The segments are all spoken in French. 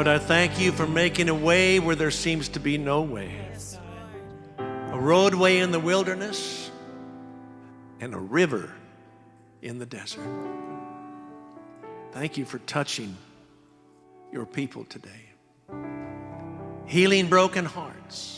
Lord, I thank you for making a way where there seems to be no way. A roadway in the wilderness and a river in the desert. Thank you for touching your people today. Healing broken hearts.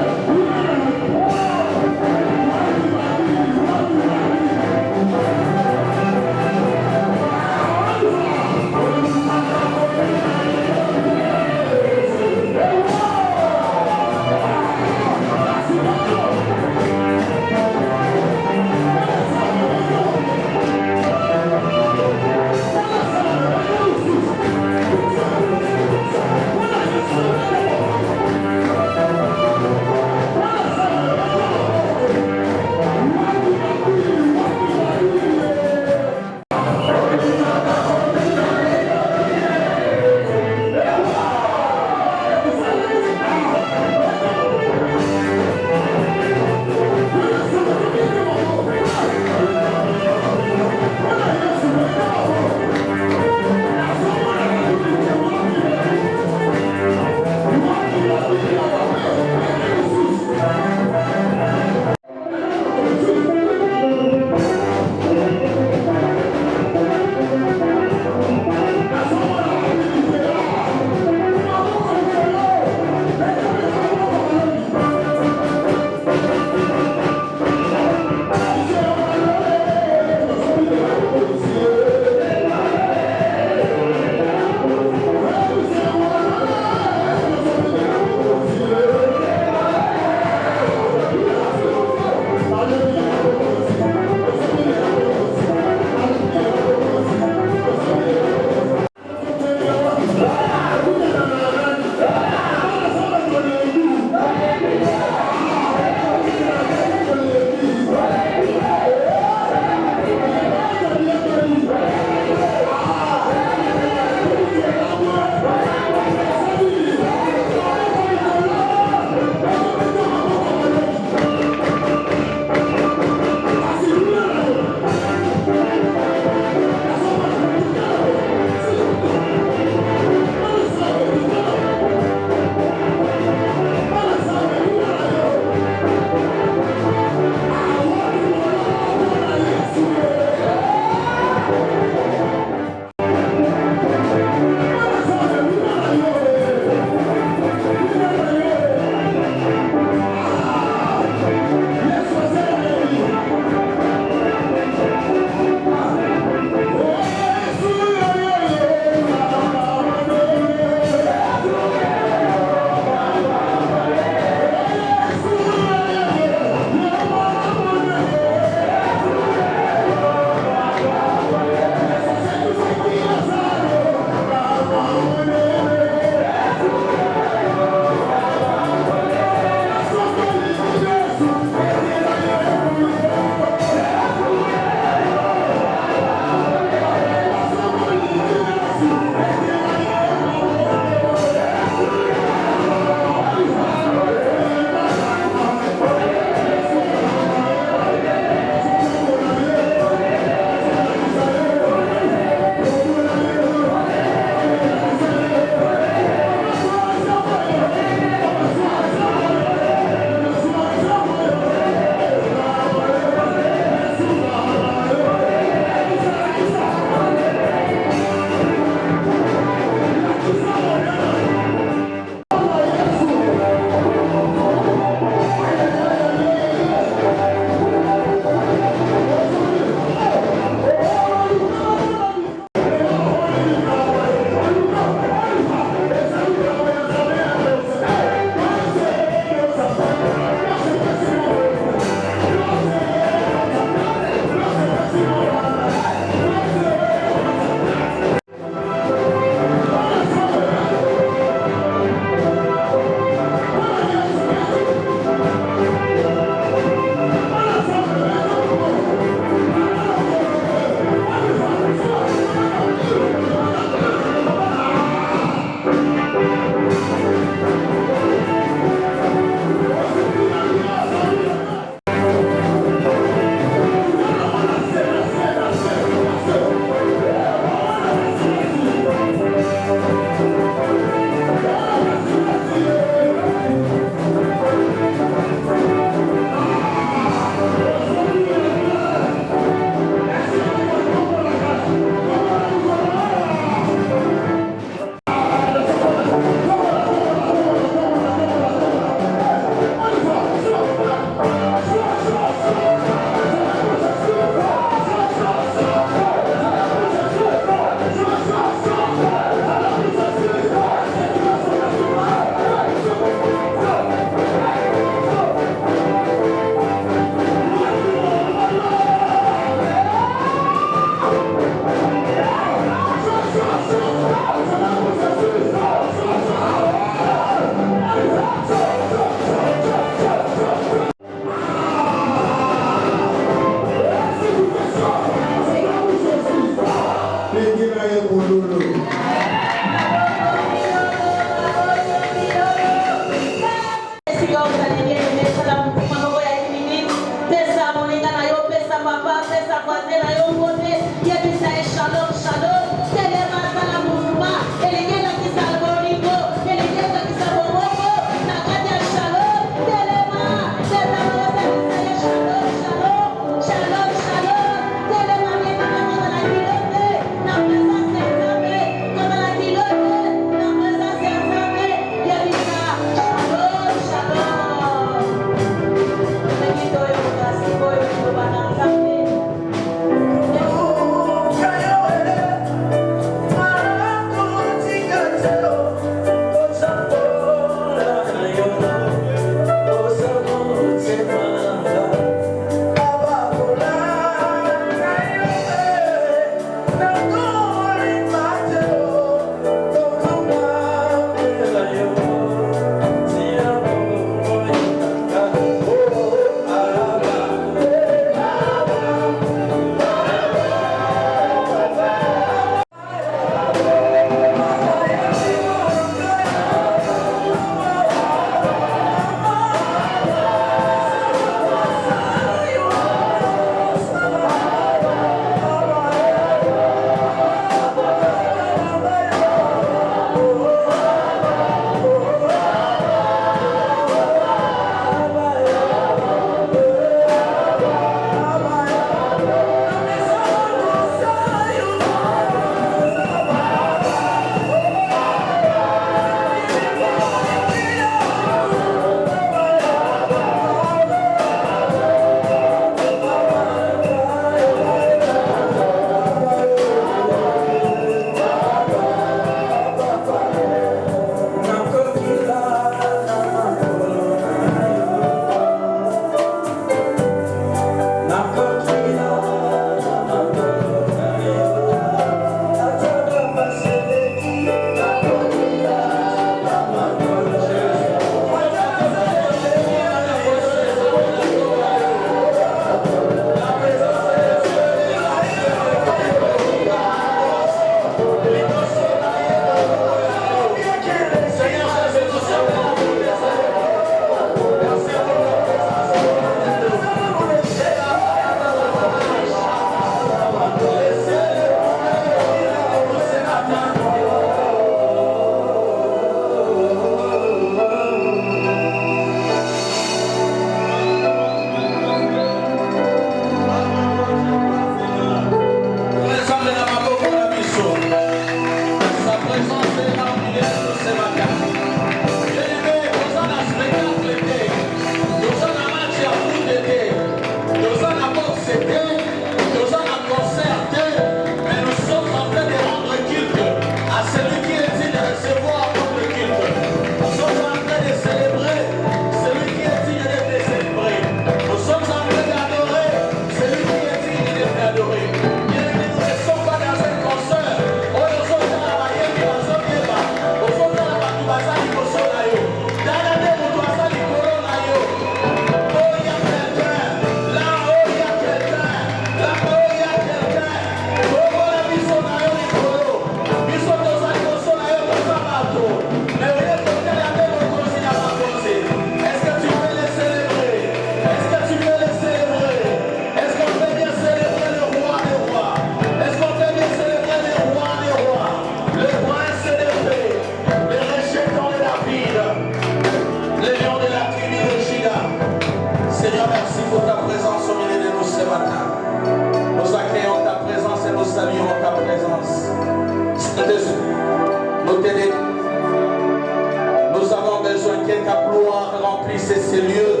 Nous avons besoin que ta gloire remplisse ces lieux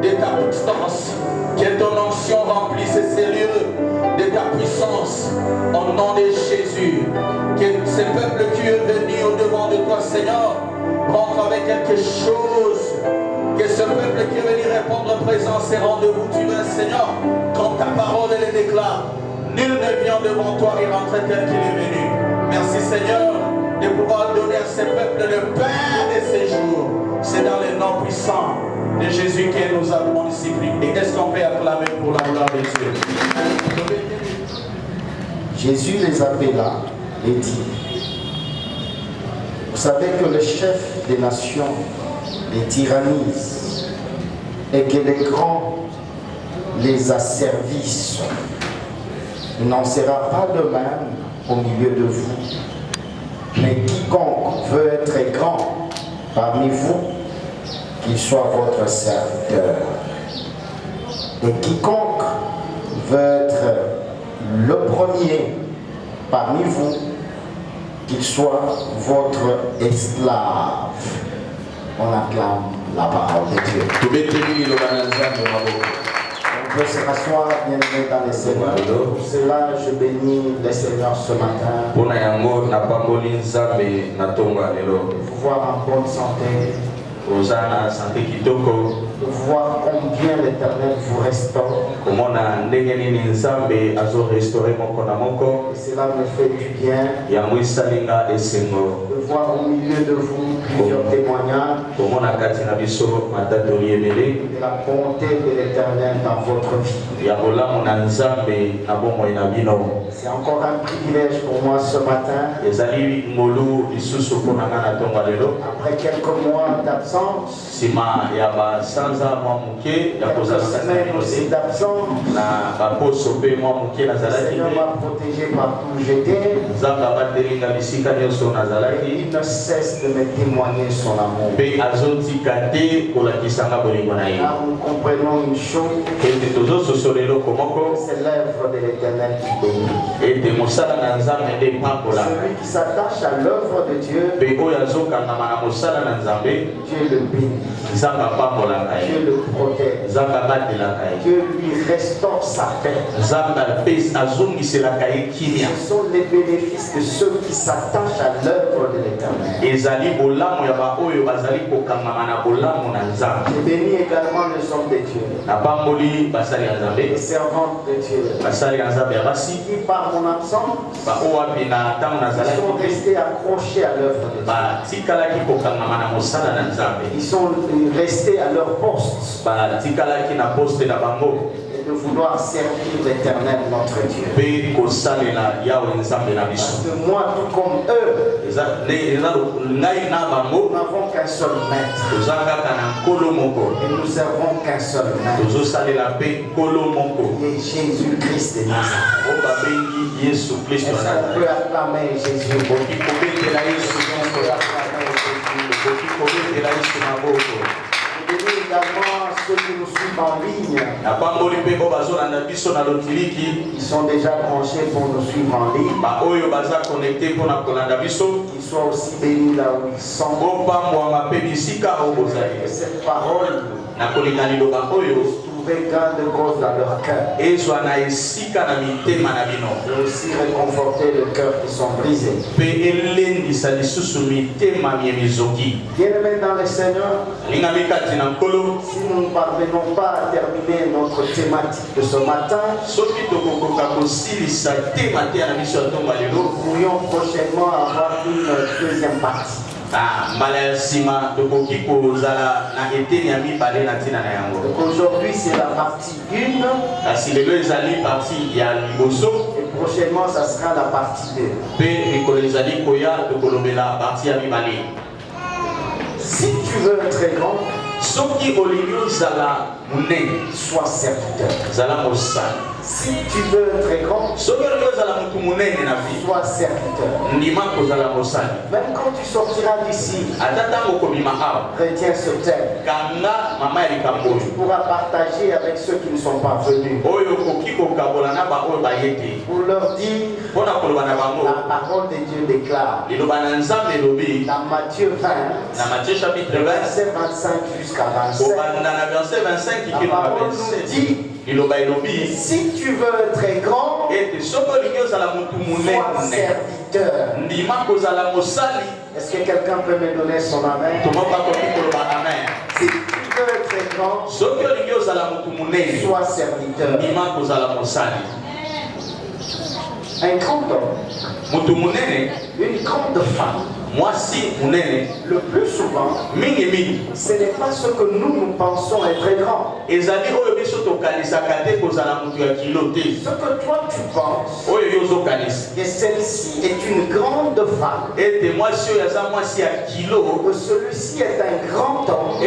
de ta puissance, que ton onction remplisse ces lieux de ta puissance, au nom de Jésus. Que ce peuple qui est venu au devant de toi, Seigneur, rentre avec quelque chose. Que ce peuple qui est venu répondre présent ces rendez-vous, tu veux, Seigneur, quand ta parole elle déclare, nul ne vient devant toi et rentre tel qu'il est venu. Merci, Seigneur, de pouvoir donner à ce peuple le pain de ces jours. C'est dans le nom puissant de Jésus que nous avons ici prié. Et est-ce qu'on peut acclamer pour la gloire de Dieu? Jésus les appela et dit: vous savez que le chef des nations les tyrannise et que les grands les asservissent. Il n'en sera pas de même au milieu de vous. Mais quiconque veut être grand parmi vous, qu'il soit votre serviteur. Et quiconque veut être le premier parmi vous, qu'il soit votre esclave. On acclame la parole de Dieu. On peut se rasseoir, bien aimé dans les Seigneurs. Pour cela, je bénis le Seigneur ce matin. De vous voir en bonne santé. De voir combien l'Éternel vous restaure. Et cela me fait du bien. De voir au milieu de vous plusieurs témoignages de la bonté de l'Éternel dans votre vie. C'est encore un privilège pour moi ce matin. Après quelques mois d'absence, quelques semaines aussi d'absence, le Seigneur m'a protégé partout où j'étais. Il ne cesse de me témoigner son amour. Là, nous comprenons une chose, c'est l'œuvre de l'Éternel qui bénit. Celui qui s'attache à l'œuvre de Dieu, Dieu le bénit. Dieu le protège. Dieu lui restaure sa paix. Ce sont les bénéfices de ceux qui s'attachent à l'œuvre de l'Éternel. Je bénis également les hommes de Dieu, les servantes de Dieu, qui par mon absence, ils sont restés accrochés à l'œuvre de Dieu. Ils sont restés à leur poste et de vouloir servir l'Éternel notre Dieu. Parce que moi, tout comme eux, nous n'avons qu'un seul maître et nous servons qu'un seul maître, qui est Jésus-Christ de Nazareth. Est-ce qu'on peut acclamer Jésus? On peut acclamer Jésus. Je bénis également ceux qui nous suivent en ligne. Ils sont déjà branchés pour nous suivre en ligne. Qu'ils soient aussi bénis là où ils sont. Que cette parole trouver gain de cause dans leur cœur. Et aussi réconforter le cœur qui sont brisés. Bien-aimés dans le Seigneur, si nous ne parvenons pas à terminer notre thématique de ce matin, nous pourrions prochainement avoir une deuxième partie. Aujourd'hui c'est la partie 1 et prochainement ça sera la partie 2. Si tu veux être grand, sois serviteur. Si tu veux être grand, sois serviteur. Même quand tu sortiras d'ici, retiens ce thème. Tu pourras partager avec ceux qui ne sont pas venus. Pour leur dire, la parole de Dieu déclare dans Matthieu 20, verset 25 jusqu'à 27. La parole nous dit, si tu veux être grand, sois serviteur. Est-ce que quelqu'un peut me donner son amen? Si tu veux être grand, sois serviteur. Un grand homme, une grande femme, le plus souvent, ce n'est pas ce que nous pensons être grand. Ce que toi tu penses que celle-ci est une grande femme, que celui-ci est un grand homme,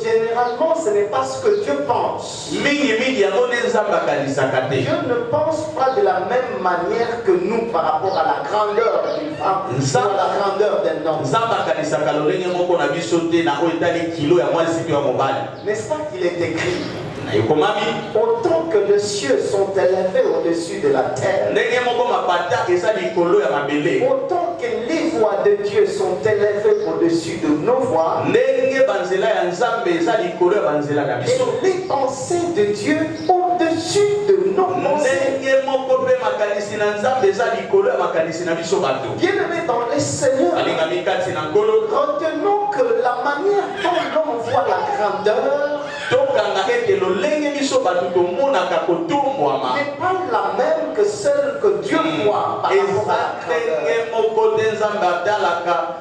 généralement ce n'est pas ce que Dieu pense. Dieu ne pense pas de la même manière que nous par rapport à la grandeur d'une femme ou à la grandeur d'un homme. N'est-ce pas qu'il est écrit? Autant que les cieux sont élevés au-dessus de la terre, autant que les voies de Dieu sont élevées au-dessus de nos voies, et les pensées de Dieu au-dessus de nos pensées. Bien-aimés dans les Seigneurs, retenons que la manière dont l'on voit la grandeur n'est pas la même que celle que Dieu voit par rapport à la grandeur.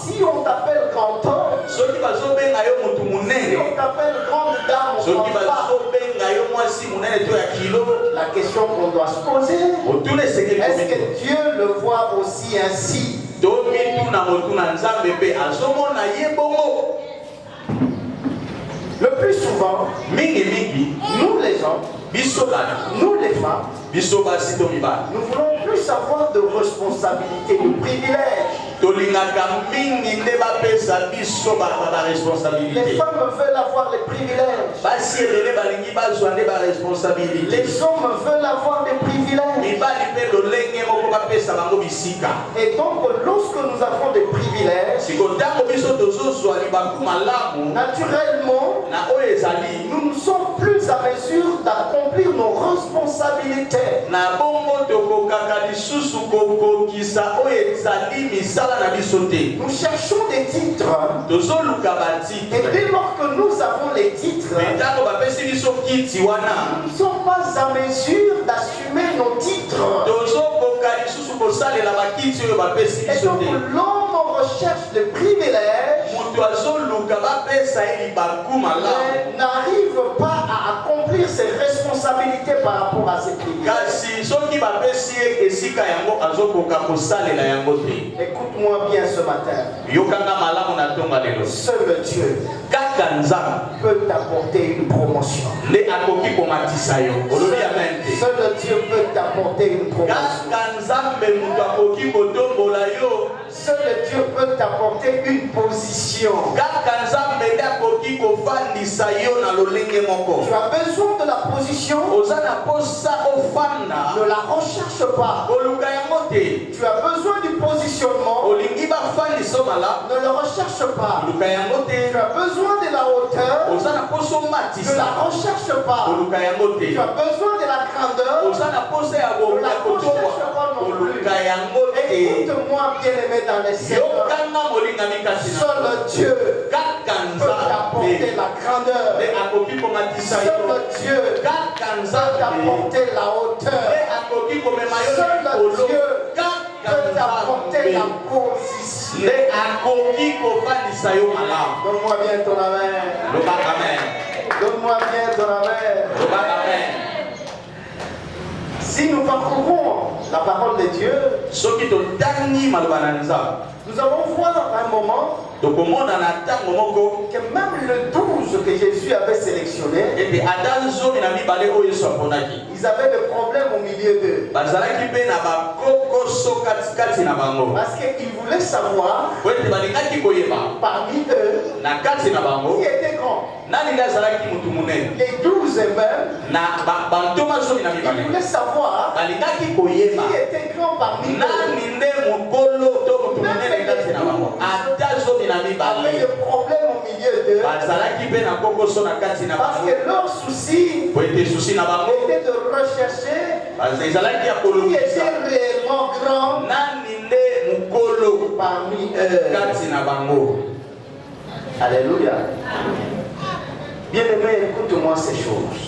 Si on t'appelle grand homme, si on t'appelle grande dame, la question qu'on doit se poser, est-ce que Dieu le voit aussi ainsi? Le plus souvent, nous les hommes, nous les femmes, nous voulons plus avoir de responsabilités, de privilèges. Les femmes veulent avoir les privilèges. Les hommes veulent avoir des privilèges. Et donc, lorsque nous avons des privilèges, naturellement, nous ne sommes plus à mesure d'accomplir nos responsabilités. Nous cherchons des titres. Et dès lors que nous avons les titres, nous ne sommes pas à mesure d'assumer nos titres. Et donc l'homme recherche le privilège, mais n'arrive pas à accomplir ses responsabilités par rapport à ses privilèges. Écoute-moi bien ce matin. Seul Dieu peut t'apporter une promotion. Seul Dieu peut t'apporter une promotion. Seul Dieu peut t'apporter une position. Tu as besoin de la position. Ne la recherche pas. Tu as besoin du positionnement. Ne le recherche pas. Tu as besoin de la hauteur. Ne la recherche pas. Tu as besoin de la grandeur. Ne la recherche pas non plus. Écoute-moi, bien-aimé dans les Seigneurs. Seul Dieu peut t'apporter la grandeur. Seul Dieu peut t'apporter la hauteur. Seul Dieu peut t'apporter la position. Donne-moi bien ton amen. Donne-moi bien ton amen. Si nous parcourons la parole de Dieu, nous allons voir un moment que même le 12 que Jésus avait sélectionné, ils avaient des problèmes au milieu d'eux. Parce qu'ils voulaient savoir parmi eux qui était grand. Les 12 eux-mêmes, ils voulaient savoir qui était grand parmi eux. Avait des problèmes au milieu d'eux. Parce que leur souci était de rechercher qui était réellement grand parmi eux. Alléluia. Bien-aimé, écoute-moi ces choses.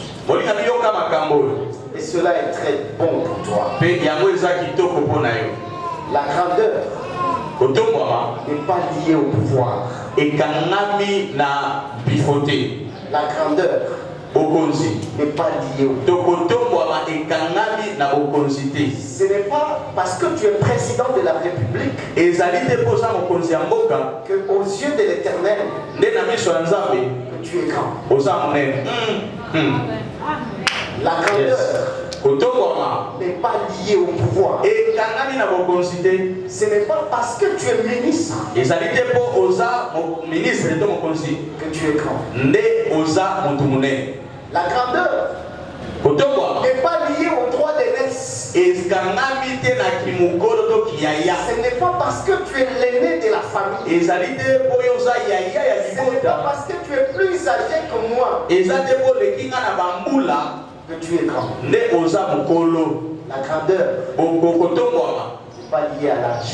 Et cela est très bon pour toi. La grandeur n'est pas liée au pouvoir. La grandeur n'est pas liée au pouvoir. Ce n'est pas parce que tu es président de la République que aux yeux de l'Éternel que tu es grand. La grandeur n'est pas lié au pouvoir. Ce n'est pas parce que tu es ministre que tu es grand. La grandeur n'est pas liée au droit d'aînesse. Ce Ce n'est pas parce que tu es l'aîné de la famille. Ce n'est pas parce que tu es plus âgé que moi que tu es grand. La grandeur n'est pas liée à l'âge.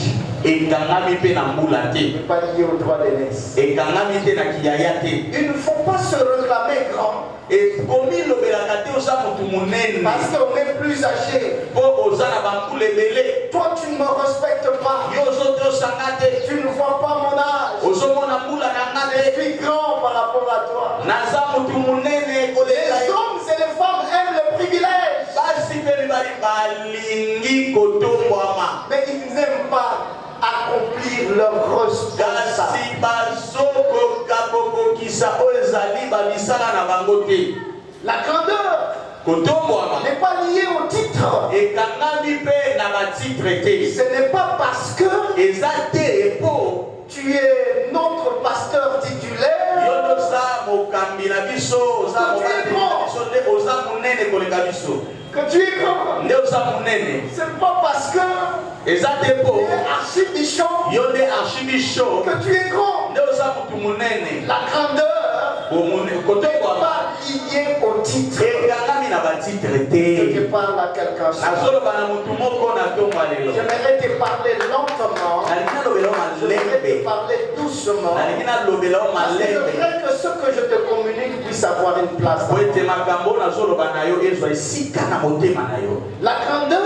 N'est pas liée au droit d'aînesse. Il ne faut pas se réclamer grand. Parce qu'on est plus âgé. Toi tu ne me respectes pas. Tu ne vois pas mon âge. Je suis grand par rapport à toi. Les hommes et les femmes aiment le privilège. Mais ils n'aiment pas accomplir leur responsabilité. La grandeur n'est pas liée au titre. Ce n'est pas parce que tu es notre pasteur titulaire que tu es grand. Ce n'est pas parce que tu es archibishop que tu es grand. La grandeur n'est pas liée au titre. Je parle à quelqu'un. J'aimerais te parler lentement. J'aimerais te parler doucement. C'est vrai que ce que je te communique puisse avoir une place. La grandeur,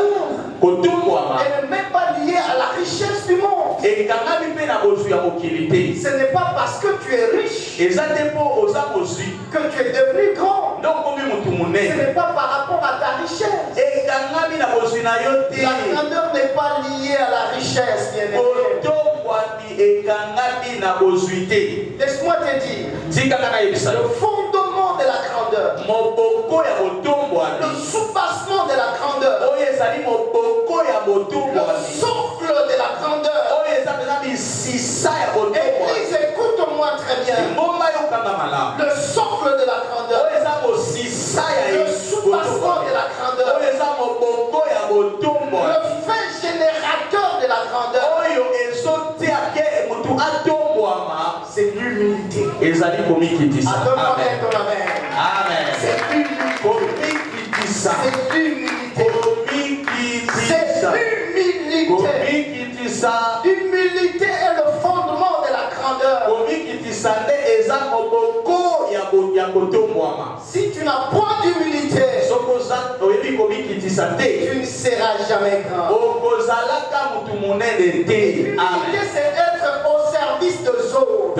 elle n'est même pas liée à la richesse du monde. Ce n'est pas parce que tu es riche que tu es devenu grand. Ce n'est pas par rapport à ta richesse. La grandeur n'est pas liée à la richesse, bien-aimé. Laisse-moi te dire, le fondement de la grandeur, le soubassement de la grandeur, le socle de la grandeur. Église, écoute-moi très bien. Le socle de la grandeur, le soubassement de la grandeur, le fait générateur de la grandeur, c'est l'humilité. Donne-moi ton amen. C'est l'humilité. C'est l'humilité. C'est l'humilité. L'humilité est le fondement de la grandeur. Si tu n'as point d'humilité, tu ne seras jamais grand. L'humilité, c'est être au service de autres.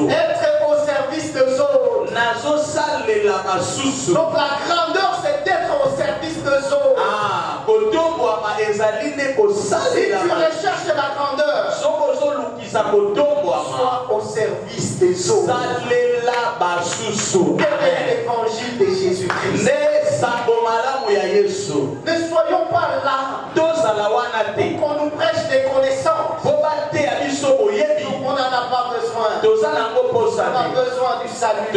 Être au service de autres. Donc la grandeur, c'est d'être au service de autres. Si tu recherches la grandeur, sois au service des autres. Quel est l'évangile de Jésus-Christ? Ne soyons pas là pour qu'on nous prêche des connaissances. On n'en a pas besoin. On a besoin du salut. On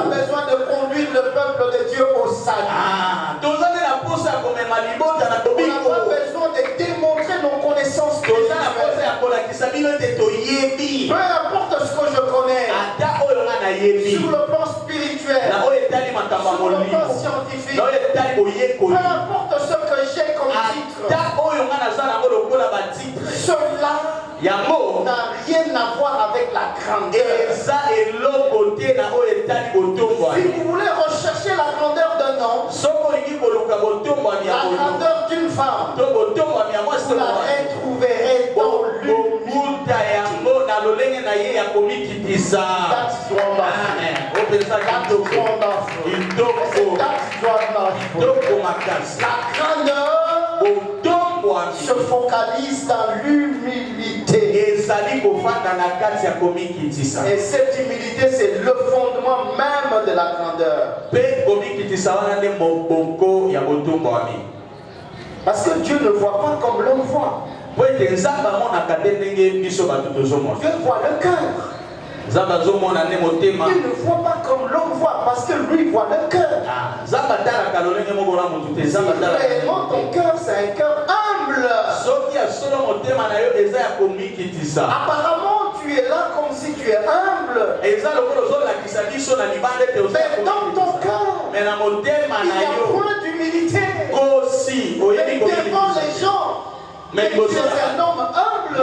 a besoin de conduire le peuple de Dieu au salut. On n'a pas besoin de démontrer nos connaissances spirituelles. Peu importe ce que je connais, sur le plan spirituel, sur le plan scientifique, peu importe ce que j'ai comme titre, cela n'a rien à voir avec la grandeur. Si vous voulez rechercher la grandeur d'un homme, la grandeur d'une femme, vous la retrouverez dans l'humilité. La grandeur se focalise dans l'humilité. Et cette humilité, c'est le fondement même de la grandeur. Parce que Dieu ne voit pas comme l'homme voit. Dieu voit le cœur. Il ne voit pas comme l'homme voit, parce que lui voit le cœur. Si réellement ton cœur, c'est un cœur humble. Apparemment, tu es là comme si tu es humble. Mais dans ton cœur, il n'y a point d'humilité. Et devant les gens, mais tu es un homme humble,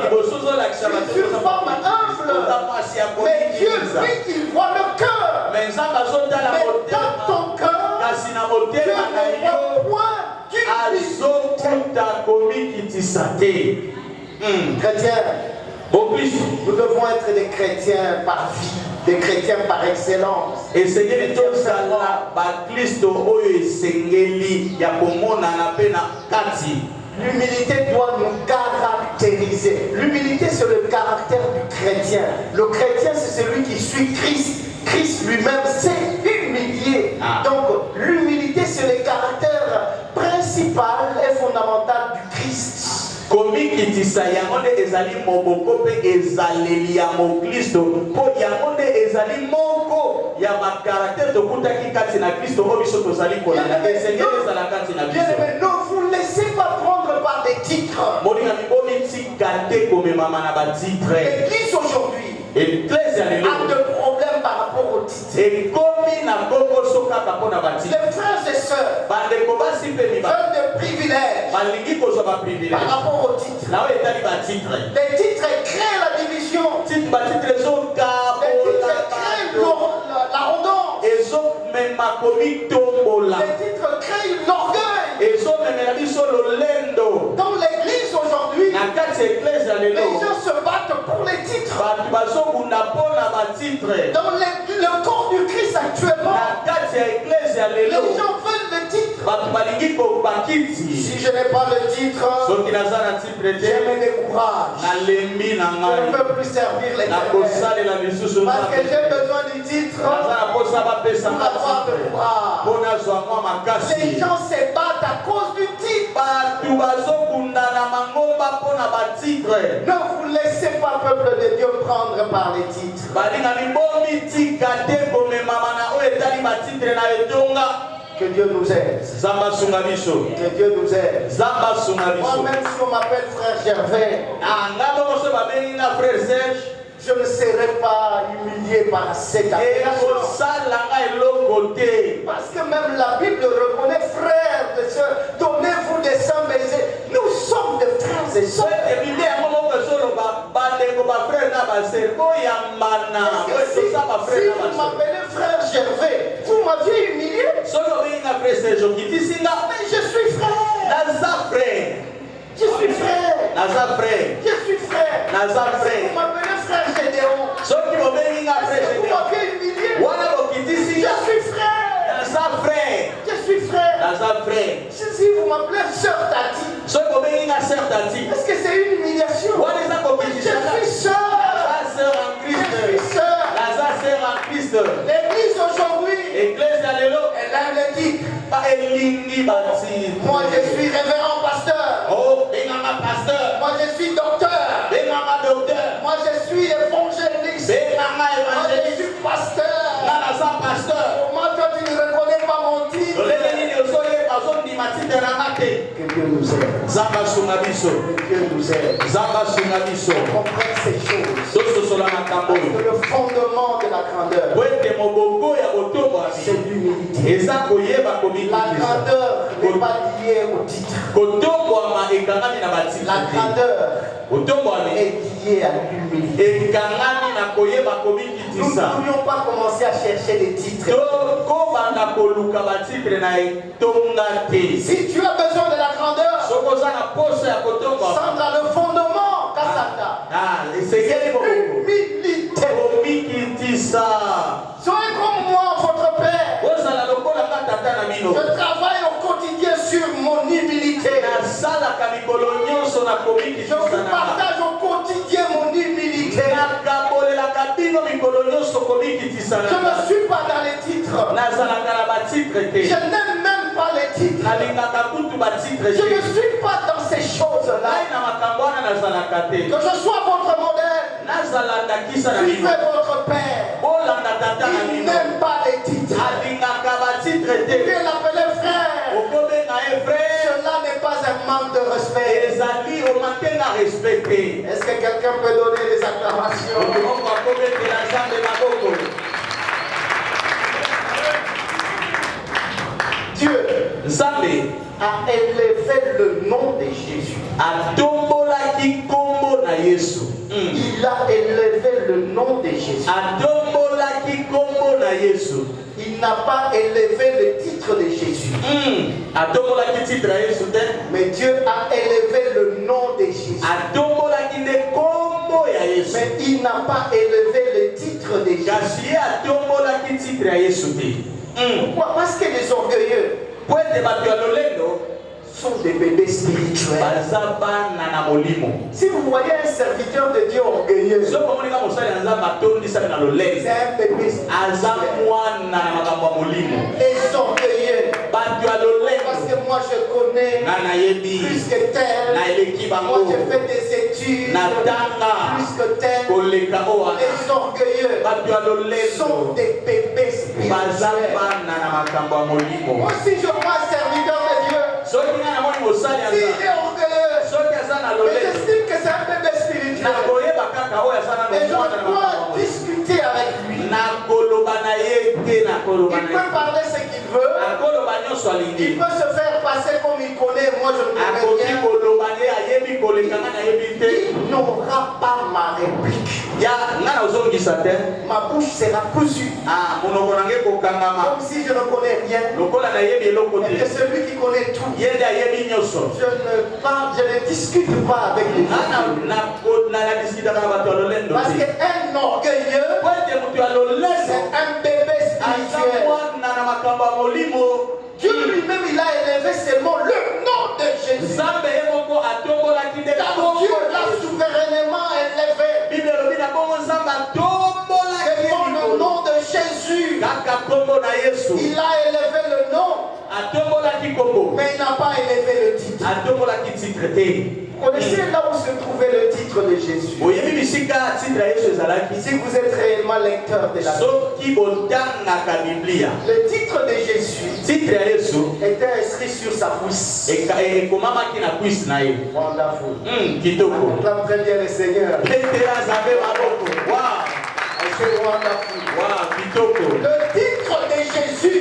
tu es une femme humble, mais Dieu, lui, il voit le cœur. Mais dans ton cœur, Dieu ne voit point d'humilité. Chrétiens, nous devons être des chrétiens par vie, des chrétiens par excellence. Et Seigneur, l'humilité doit nous caractériser. L'humilité, c'est le caractère du chrétien. Le chrétien, c'est celui qui suit Christ. Christ lui-même s'est humilié. Donc, l'humilité, c'est le caractère principal et fondamental du Christ. komikitisa yango nde ezali moboko mpe ezaleli ya mokristo mpo yango nde ezali moko ya bakaraktere tokutaki kati na kristo oyo biso tozali kolanda esengeli ezala kati na biso. Ne vous laissez pas prendre par des titres. moninga mibomi tika te komemama na batitre. L'église aujourd'hui a de problèmes par rapport aux titres. Les frères et sœurs veulent de privilèges par rapport aux titres. Les titres créent la division. Les titres créent l'arrogance. Les titres créent l'orgueil. Dans l'église aujourd'hui, les gens se battent pour les titres. Dans le corps du Christ actuellement, les gens veulent le titre. Si je n'ai pas le titre, je me décourage. Je ne peux plus servir l'Éternel. Parce que j'ai besoin du titre pour avoir de gloire. Les gens se battent à cause du titre. Ne vous laissez pas, peuple de Dieu, prendre par les titres. Que Dieu nous aide. Que Dieu nous aide. Moi-même, si on m'appelle frère Gervais, je ne serai pas humilié par cette appellation. Parce que même la Bible reconnaît, frères et sœurs, donnez-vous des saints baisers. Nous sommes des frères et sœurs. Si vous m'appelez frère Gervais, vous m'aviez humilié. Mais je suis frère. Je suis frère. Je suis frère. Vous m'appelez frère Gédéon. Vous m'avez humilié. Je suis frère. Je suis frère. Si vous m'appelez sœur Tati, est-ce que c'est une humiliation? Je suis sœur. Je suis sœur. L'église aujourd'hui, elle aime les titres. Moi je suis révérend pasteur. Moi je suis docteur. Moi je suis évangéliste. Moi je suis pasteur. Moi toi tu ne reconnais pas mon titre. Que Dieu nous aide. Que Dieu nous aide. On comprend ces choses. Parce que le fondement de la grandeur, c'est l'humilité. La grandeur n'est pas liée au titre. La grandeur est liée à l'humilité. Nous ne pouvions pas commencer à chercher des titres. Si tu as besoin de la grandeur, Sandra, le fondement, c'est l'humilité. Soyez comme moi, votre Père. Je travaille au quotidien sur mon humilité. Je vous partage au quotidien mon humilité. Je ne suis pas dans les titres. Je n'aime même pas pas les titres. Je ne suis pas dans ces choses-là. Que je sois votre modèle. Suivez votre père. Il n'aime pas les titres. Vous pouvez l'appeler frère. Cela n'est pas un manque de respect. Est-ce que quelqu'un peut donner des acclamations? Dieu a élevé le nom de Jésus. Il a élevé le nom de Jésus. Il n'a pas élevé le titre de Jésus. Mais Dieu a élevé le nom de Jésus. Mais il n'a pas élevé le titre de Jésus. Pourquoi? Parce que les orgueilleux sont des bébés spirituels. Si vous voyez un serviteur de Dieu orgueilleux, c'est un bébé spirituel. Les orgueilleux, parce que moi je connais plus que tel, moi je fais des études plus que tel. Les orgueilleurs sont des bébés spirituels. Moi si je vois un serviteur de Dieu, s'il est orgueilleux, mais j'estime que c'est un bébé spirituel, et je dois discuter avec lui. Il peut parler ce qu'il veut, il peut se faire passer comme il connaît, moi je ne connais rien. Il n'aura pas ma réplique. Ma bouche sera cousue, comme si je ne connais rien, et que celui qui connaît tout, je ne discute pas avec les gens. Parce qu'un orgueilleux, c'est un bébé spirituel. Dieu lui-même, il a élevé seulement le nom de Jésus. Car Dieu l'a souverainement élevé. Devant le nom de Jésus, il a élevé le nom, mais il n'a pas élevé le titre. Connaissez là où se trouvait le titre de Jésus? Si vous êtes réellement lecteur de la Bible, le titre de Jésus était inscrit sur sa cuisse. Wonderful. Acclame très bien le Seigneur. Le titre de Jésus,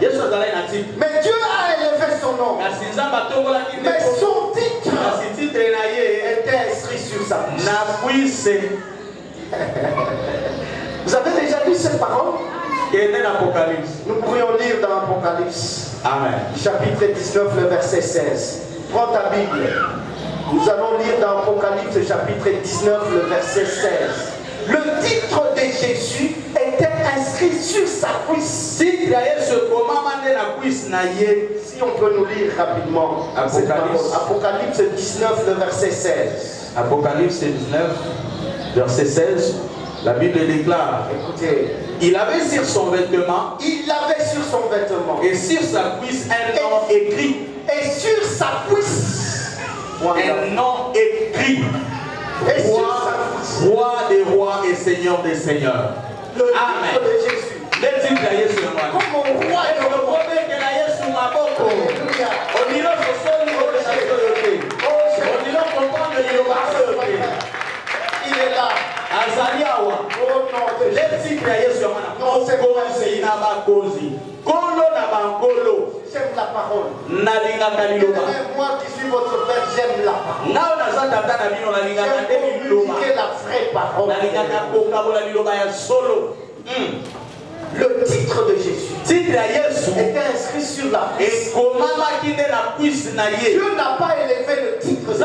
Jésus avait un titre, mais Dieu a élevé son nom, mais son titre était inscrit sur sa cuisse. Vous avez déjà lu cette parole? Nous pourrions lire dans Apocalypse, Amen. Chapitre 19, le verset 16. Prends ta Bible. Nous allons lire dans Apocalypse chapitre 19, le verset 16. Le titre de Jésus était inscrit sur sa cuisse. Si on peut nous lire rapidement Apocalypse 19, le verset 16. Apocalypse 19, verset 16. La Bible déclare, écoutez, il avait sur son vêtement, et sur sa cuisse un nom écrit, et sur sa cuisse un nom écrit, roi des rois et seigneur des seigneurs. Amen. Le titre de Jésus. Comme roi et roi. Il est là. Azaliawa. Le titre de Jésus. Non, c'est bon. Kolo na bankolo. J'aime la parole. Nalinga kaliloba. Moi qui suis votre père, j'aime la parole. Nao na zata tata bino nalinga kandeli liloba. J'aime la vraie parole. Nalinga kakoka bola liloba ya solo. Le titre de Jésus était inscrit sur la cuisse. Dieu n'a pas élevé le titre de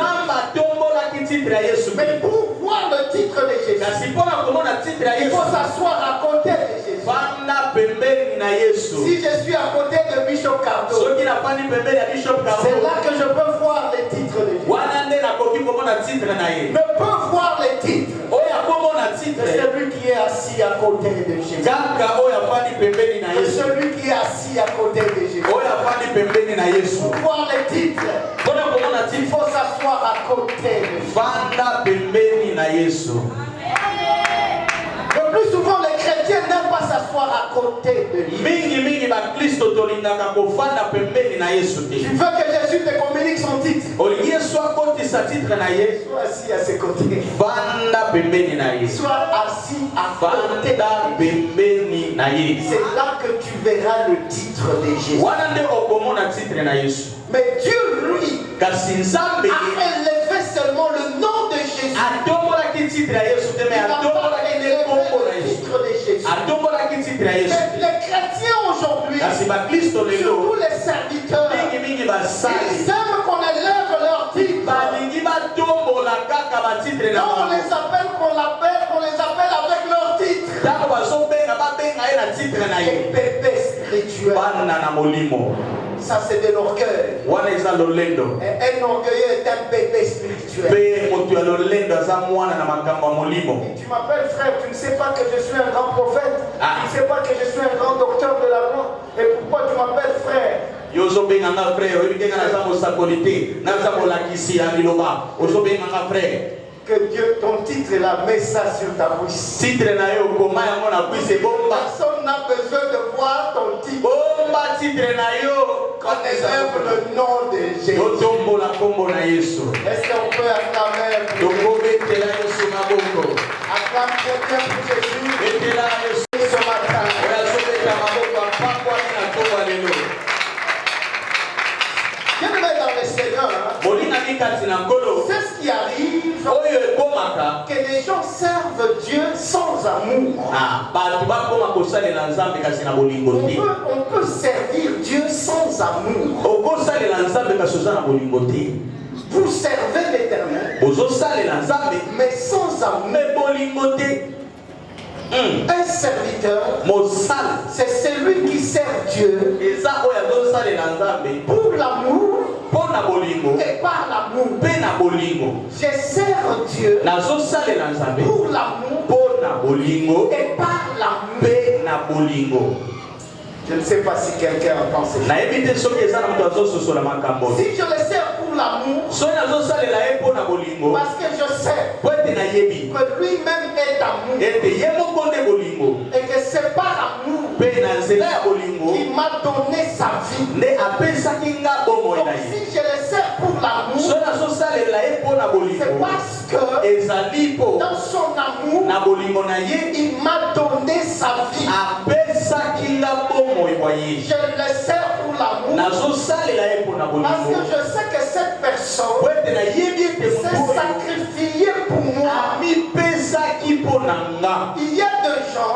Jésus. Mais pour voir le titre de Jésus, il faut s'asseoir à côté de Jésus. Si je suis à côté de Bishop Cardo, c'est là que je peux voir les titres de Jésus. Ne peut voir les titres de celui qui est assis à côté de Jésus. de celui qui est assis à côté de Jésus. Pour voir les titres, il faut s'asseoir à côté de Jésus. Le plus souvent, les chrétiens n'aiment pas s'asseoir à côté de Jésus. Tu veux que Jésus te communique son titre. Sois assis à ses côtés. Sois assis à côté de Jésus. C'est là que tu verras le titre de Jésus. Mais Dieu, lui, a élevé seulement le nom de Jésus. Il n'a pas élevé le titre de Jésus. Mais les chrétiens aujourd'hui, surtout les serviteurs, ils aiment qu'on élève leur titre. Quand on les appelle, qu'on les appelle avec leur titre. Et bébé spirituel. Ça c'est de l'orgueil. Un orgueilleux est un bébé spirituel. Et tu m'appelles frère, tu ne sais pas que je suis un grand prophète. Tu ne sais pas que je suis un grand docteur de la loi. Et pourquoi tu m'appelles frère? Que Dieu, ton titre là, met ça sur ta bouche. Personne n'a besoin de voir ton titre. Qu'on élève le nom de Jésus. Est-ce qu'on peut acclamer pour Jésus? Acclame très bien pour Jésus. Ce matin. Bien-aimé dans le Seigneur, c'est ce qui arrive que les gens servent Dieu sans amour. On peut servir Dieu sans amour. Vous servez l'Éternel, mais sans amour. Un serviteur, c'est celui qui sert Dieu pour l'amour et par l'amour. Je sers Dieu pour l'amour et par l'amour. Je ne sais pas si quelqu'un a pensé. Si je le sers pour l'amour, parce que je sais que lui-même est amour, et que c'est par amour qu'il m'a donné sa vie. Donc si je le sers pour l'amour, c'est parce que dans son amour, il m'a donné sa vie. Je le sers pour l'amour parce que je sais que cette personne s'est sacrifiée pour moi. Il y a des gens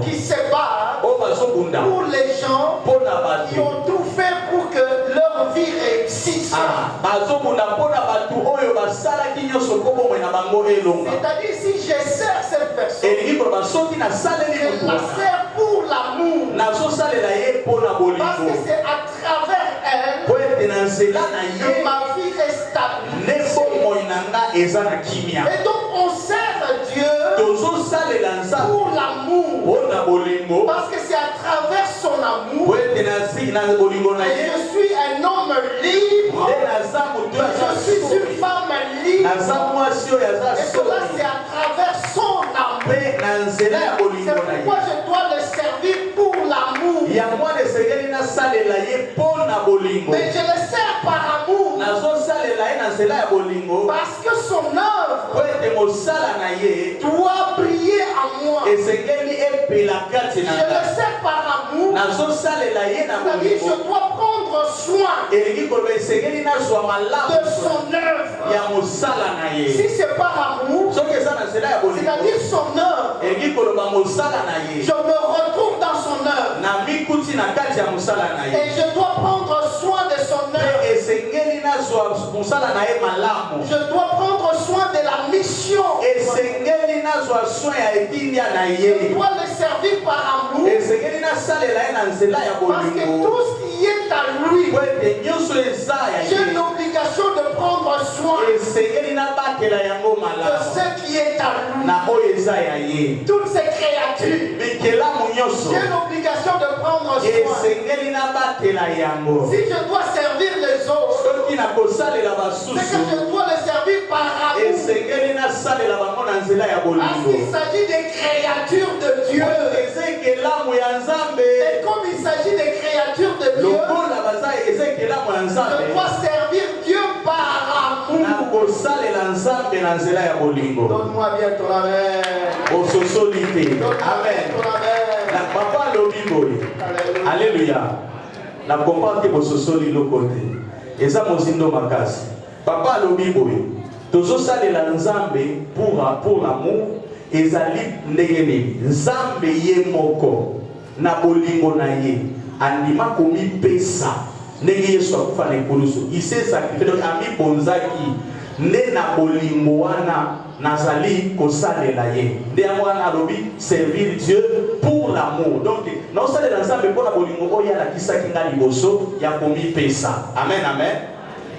qui se battent pour les gens qui ont tout fait pour que leur vie réussisse. C'est-à-dire si je sers cette personne, je la sers pour l'amour. Parce que c'est à travers elle que ma vie est stabilisée. Et donc on sert Dieu pour l'amour. Parce que c'est à travers son amour que je suis un homme libre. Je suis une femme libre. Et cela c'est à travers son amour. C'est pourquoi je dois le servir pour l'amour. Mais je le sers par amour. Parce que son œuvre doit briller en moi. Je le sers par amour. C'est-à-dire je dois prendre soin de son œuvre. Si c'est par amour, c'est-à-dire son œuvre, je me retrouve dans son œuvre. Et je dois prendre soin de son œuvre. Je dois prendre soin de la mission. Je dois le servir par amour. Parce que tout ce qui est à lui, j'ai l'obligation de prendre soin de ce qui est à lui. toutes ces créatures, j'ai l'obligation de prendre soin. Si je dois servir les autres, c'est que je dois les servir par amour. Parce qu'il s'agit des créatures de Dieu. Et comme il s'agit des créatures de Dieu, je dois servir Dieu par amour. Donne-moi bien ton amen. Amen. Papa lobiboy. Alléluia. La comprendre que vous sosoli le côté. Et ça mosindo makasi. Papa lobiboy. Tozo salela nzambe pour l'amour. Ezali ndengeni. Nzambe ye moko. Na bolingo na ye. Andima komi pesa. Ndenge Yesu akufa na ekulusu. Il s'est sacrifié. Donc ami bonzaki. Ne na bolingo wana. Nazali kosalela ye. De amwana alobi servir Dieu pour l'amour. Donc non sale l'ensemble pour la bolingo oya la kisaki nga liboso ya komi pesa. Amen amen.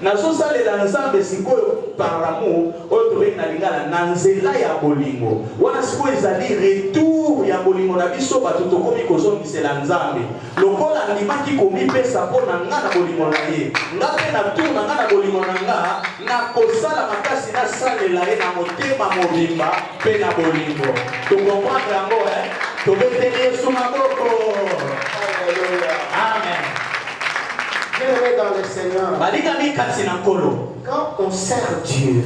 Nazo sale l'ensemble sikoyo par l'amour oyo tobengi na lingala na nzela ya bolingo. Wana sikoyo ezali retour ya bolingo na biso bato tokomi kozongisela nzambe. Lokola ndimaki komi pesa pona nga na bolingo na ye. Nga pe na tour na nga na bolingo na nga na kosala makasi na salela ye na motema mobimba pe na bolingo. Tokomprendre yango tobeteli Yesu maboko. Amen. Bien-aimés dans le Seigneur, quand on sert Dieu,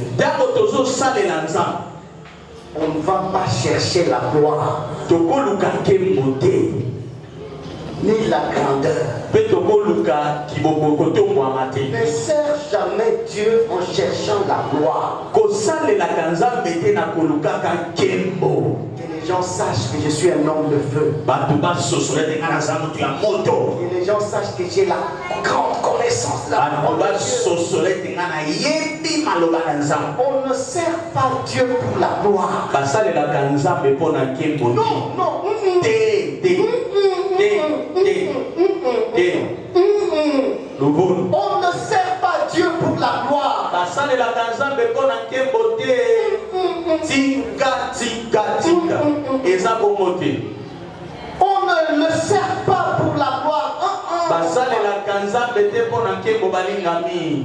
on ne va pas chercher la gloire ni la grandeur. Ne sers jamais Dieu en cherchant la gloire. Que les gens sachent que je suis un homme de feu. Que les gens sachent que j'ai la grande connaissance. On ne sert pas Dieu pour la gloire. Non, non. On ne sert pas Dieu pour la gloire. On ne le sert pas pour la gloire.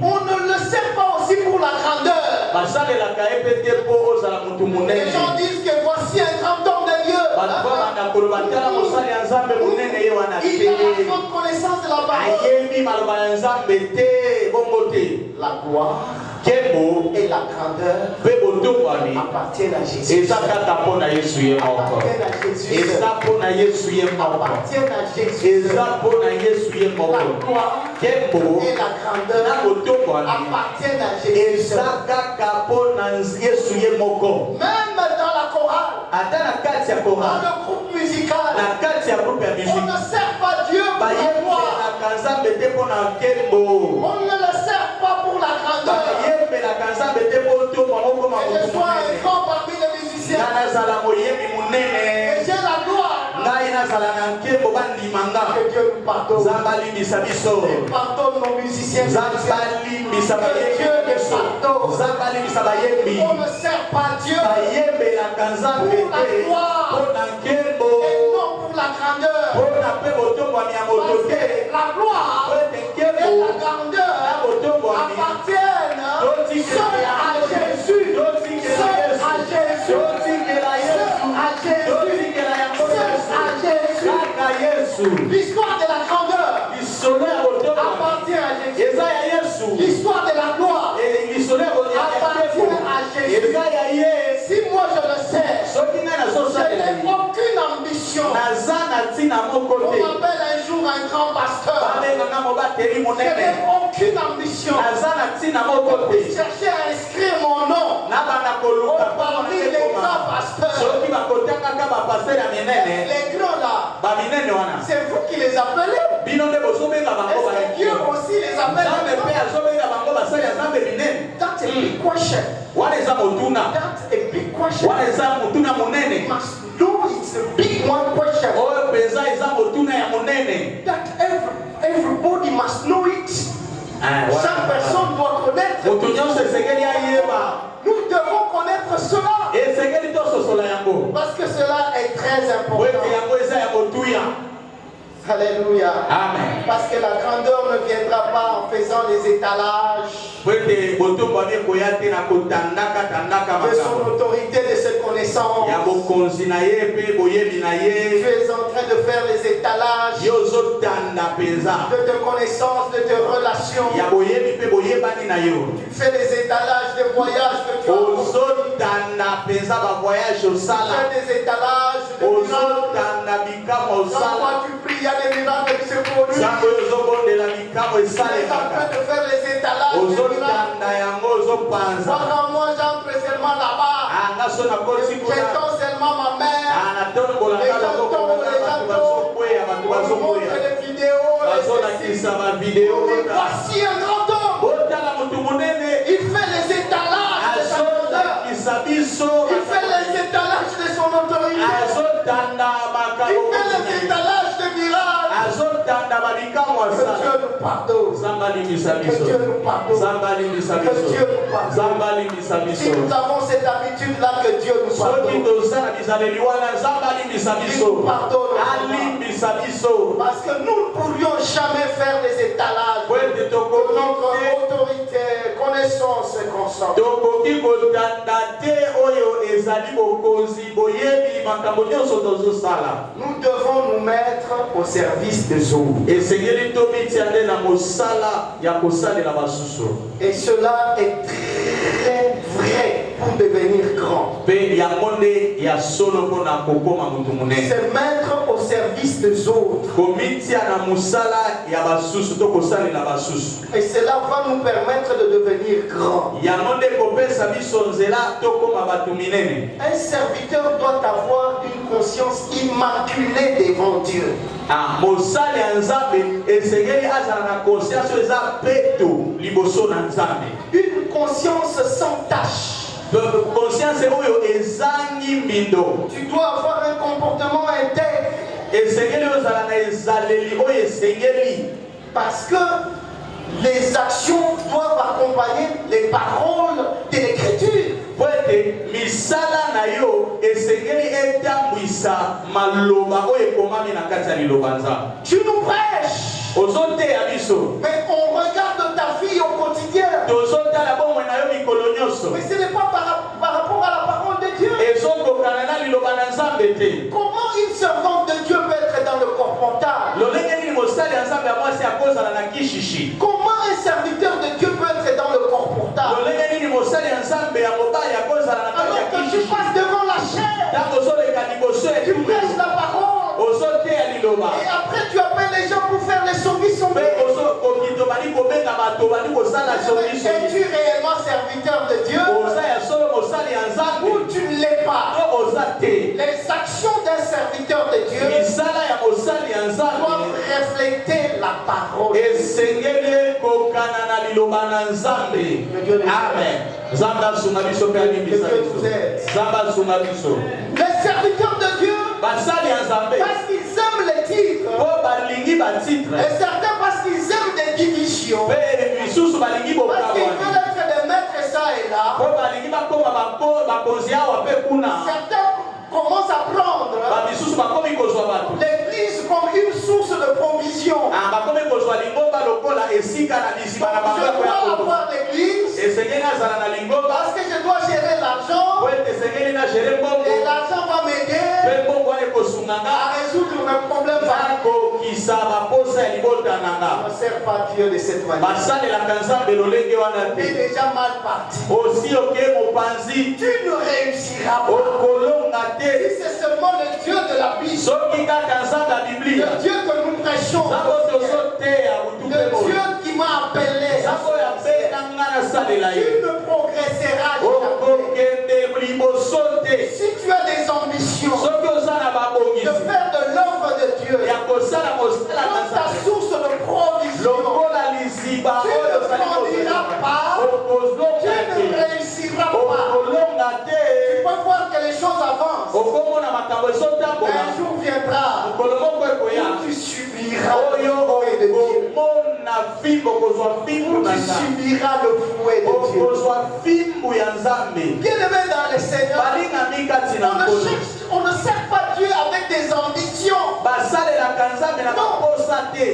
On ne le sert pas aussi pour la grandeur. Les gens disent que voici un grand homme de Dieu. Il a la grande connaissance de la parole. La gloire et la grandeur appartiennent à Jésus. Appartiennent à Jésus. Appartiennent à Jésus. La gloire et la grandeur appartiennent à Jésus. Même dans la chorale, dans le groupe musical, on ne sert pas Dieu pour la gloire. On ne le sert pas pour la grandeur. Que je sois un grand parmi les musiciens. Et j'ai la gloire. Que Dieu nous pardonne. Et pardonne nos musiciens. Que Dieu nous pardonne. On ne sert pas Dieu pour la gloire et non pour la grandeur. Parce que la gloire et la grandeur appartiennent seuls à Jésus. Seuls à Jésus. L'histoire de la grandeur appartient à Jésus. L'histoire de la gloire appartient à Jésus. Si moi je le sais, je n'ai aucune ambition. On m'appelle un jour un grand pasteur. Je n'ai aucune ambition. Chercher à inscrire mon nom parmi les grands pasteurs. Les grands là, c'est vous qui les appelez. Est-ce que Dieu aussi les appelle? That's a big question. That's a big question. You must know it's a big one question. That everybody must know it. Chaque personne doit connaître. Nous devons connaître cela. Parce que cela est très important. Alléluia. Amen. Parce que la grandeur ne viendra pas en faisant les étalages de son autorité, de ses connaissances. Tu es en train de faire les étalages de tes connaissances, de tes relations. Tu fais les étalages des voyages que tu as. Tu fais des étalages de miracles. Quand tu pries, il y a des miracles qui se produisent. Tu es en train de faire les étalages de miracles. Pendant moi, j'entre seulement là-bas. J'étends seulement ma mère. Les gens tombent, les gens montrent les vidéos, les mais voici un grand homme. Il fait les étalages de sa grandeur. Il fait les étalages de son autorité. Il fait les étalages de miracles. Que Dieu nous pardonne. Que Dieu nous pardonne. Que Dieu nous pardonne. Si nous avons cette habitude-là, que Dieu nous pardonne. Il nous pardonne. Parce que nous ne pourrions jamais faire des étalages de notre autorité, connaissance et conscience. Nous devons nous mettre au service des autres. Et cela est très vrai pour devenir grand. Se mettre au service des autres. Et cela va nous permettre de devenir grand. Un serviteur doit avoir une conscience immaculée devant Dieu. Une conscience sans tache. Tu dois avoir un comportement intègre. Parce que les actions doivent accompagner les paroles de l'écriture. Tu nous prêches. Mais on regarde ta vie au quotidien. Mais ce n'est pas par rapport à la parole de Dieu. Comment une servante de Dieu peut être dans le corps portable? Comment un serviteur de Dieu peut être dans le corps portable? Alors que tu passes devant la chair, tu prêches la parole. Et après tu appelles les gens pour faire les services. Es-tu réellement serviteur de Dieu? Ou tu ne l'es pas? Les actions d'un serviteur de Dieu doivent refléter la parole. Amen. Les serviteurs de Dieu, parce qu'ils aiment les titres, et certains parce qu'ils aiment des divisions, parce qu'ils veulent être des maîtres ça et là, certains commencent à prendre l'église comme une source de provision. Je dois avoir l'église parce que je dois gérer l'argent et l'argent va m'aider à résoudre mes problèmes. Ne sert pas Dieu de cette manière. Et déjà mal parti. Tu ne réussiras pas. Si c'est seulement le Dieu de la Bible, le Dieu que nous prêchons, le Dieu qui m'a appelé, tu ne progresseras jamais. Si tu as des ambitions de faire de l'œuvre de Dieu comme ta source de provision, tu ne grandiras pas, tu ne réussiras pas. Tu peux voir que les choses avancent. Un jour viendra où tu subiras le fouet de Dieu. Où tu subiras le fouet de Dieu. Bien-aimé dans le Seigneur, On ne sert pas Dieu avec des ambitions.